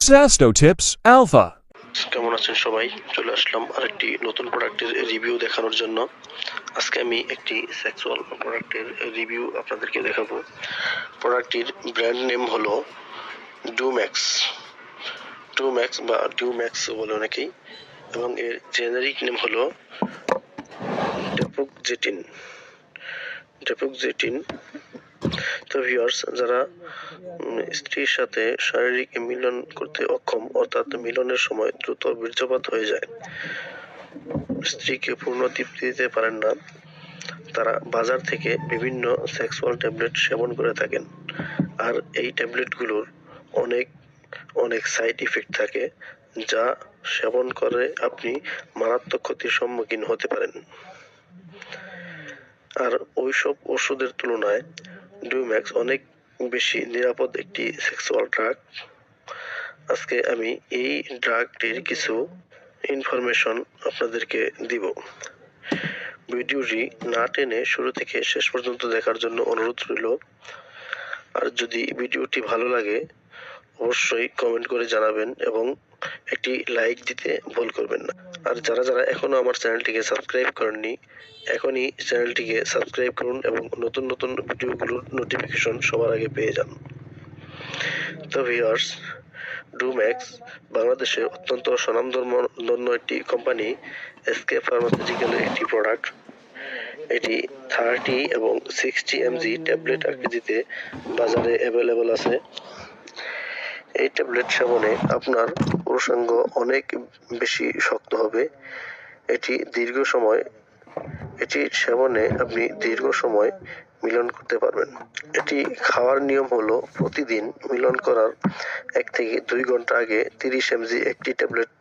Sasto Tips Alpha. কেমন আছেন সবাই? চলে আসলাম আরেকটি নতুন প্রোডাক্টের রিভিউ দেখানোর জন্য। আজকে আমি একটি সেক্সুয়াল প্রোডাক্টের রিভিউ আপনাদেরকে দেখাবো। প্রোডাক্টটির ব্র্যান্ড নেম হলো ডুম্যাক্স বা ডিউম্যাক্স বলে অনেকেই, এবং এর জেনারিক নেম হলো ডেপুকজেটিন। তো ভিউয়ার্স, যারা স্ত্রীর সাথে শারীরিক মিলন করতে অক্ষম, অর্থাৎ মিলনের সময় দ্রুত বীর্যপাত হয়ে যায়, স্ত্রীকে পূর্ণ তৃপ্তি দিতে পারেন না, তারা বাজার থেকে বিভিন্ন সেক্সুয়াল ট্যাবলেট সেবন করে থাকেন। আর এই ট্যাবলেটগুলোর অনেক সাইড ইফেক্ট থাকে, যা সেবন করে আপনি মারাত্মক ক্ষতির সম্মুখীন হতে পারেন। আর ওইসব ওষুধের তুলনায় ডিউম্যাক্স অনেক বেশি নিরাপদ একটি সেক্সুয়াল ড্রাগ। আজকে আমি এই ড্রাগটির কিছু ইনফরমেশন আপনাদেরকে দিব। ভিডিওটি না টেনে শুরু থেকে শেষ পর্যন্ত দেখার জন্য অনুরোধ রইল। আর যদি ভিডিওটি ভালো লাগে অবশ্যই কমেন্ট করে জানাবেন এবং একটি লাইক দিতে ভুল করবেন না। আর যারা এখনো আমার চ্যানেলটিকে সাবস্ক্রাইব করেননি, এখনই চ্যানেলটিকে সাবস্ক্রাইব করুন এবং নতুন ভিডিওগুলোর নোটিফিকেশন সবার আগে পেয়ে যান। তো ভিউয়ার্স, ডুম্যাক্স বাংলাদেশের অত্যন্ত স্বনামধন্য একটি কোম্পানি, এসকে ফার্মাসিউটিক্যালের একটি প্রোডাক্ট। এটি 30 এবং 60 mg ট্যাবলেট আকৃতিতে বাজারে অ্যাভেলেবল আছে। এই ট্যাবলেট সেবনে আপনার পুরুষাঙ্গ অনেক বেশি শক্ত হবে। এটি সেবনে আপনি দীর্ঘ সময় মিলন করতে পারবেন। এটি খাওয়ার নিয়ম হলো, প্রতিদিন মিলন করার 1 থেকে 2 ঘন্টা আগে 30 mg একটি ট্যাবলেট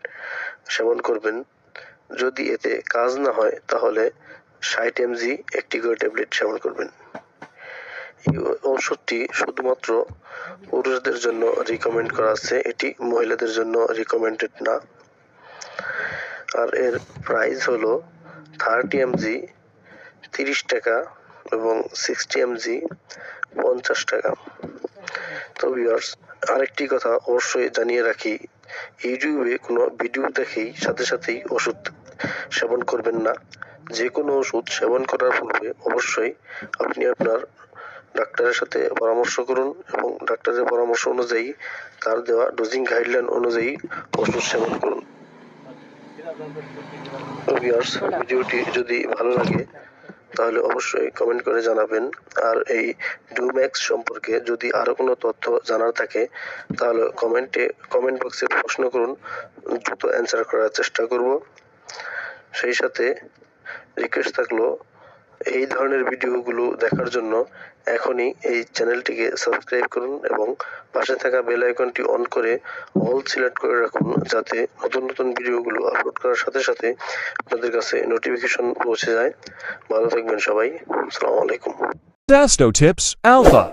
সেবন করবেন। যদি এতে কাজ না হয় তাহলে 60 mg একটি করে ট্যাবলেট সেবন করবেন। এই ওষুধটি শুধুমাত্র পুরুষদের জন্য রিকমেন্ড করা আছে, এটি মহিলাদের জন্য রিকমেন্ডেড না। আর এর প্রাইস হলো 30 mg 30 টাকা এবং 60 mg 50 টাকা। তো ভিউয়ার্স, আরেকটি কথা অবশ্যই জানিয়ে রাখি, ইউটিউবে কোনো ভিডিও দেখেই সাথেই ওষুধ সেবন করবেন না। যে কোনো ওষুধ সেবন করার পূর্বে অবশ্যই আপনি আপনার ডাক্তারের সাথে পরামর্শ করুন এবং ডাক্তারের পরামর্শ অনুযায়ী, তার দেওয়া ডোজিং গাইডলাইন অনুযায়ী ওষুধ সেবন করুন। তো ভিউয়ার্স, ভিডিওটি যদি ভালো লাগে তাহলে অবশ্যই কমেন্ট করে জানাবেন। আর এই ডুম্যাক্স সম্পর্কে যদি আরো কোনো তথ্য জানার থাকে তাহলে কমেন্ট বক্সে প্রশ্ন করুন, দ্রুত অ্যান্সার করার চেষ্টা করব। সেই সাথে রিকোয়েস্ট থাকলো, এই ধরনের ভিডিওগুলো দেখার জন্য এখনই এই চ্যানেলটিকে সাবস্ক্রাইব করুন এবং পাশে থাকা বেল আইকনটি অন করে অল সিলেক্ট করে রাখুন, যাতে নতুন ভিডিওগুলো আপলোড করার সাথে আপনাদের কাছে নোটিফিকেশন পৌঁছে যায়। ভালো থাকবেন সবাই। আসসালামু আলাইকুম। Sasto Tips Alpha.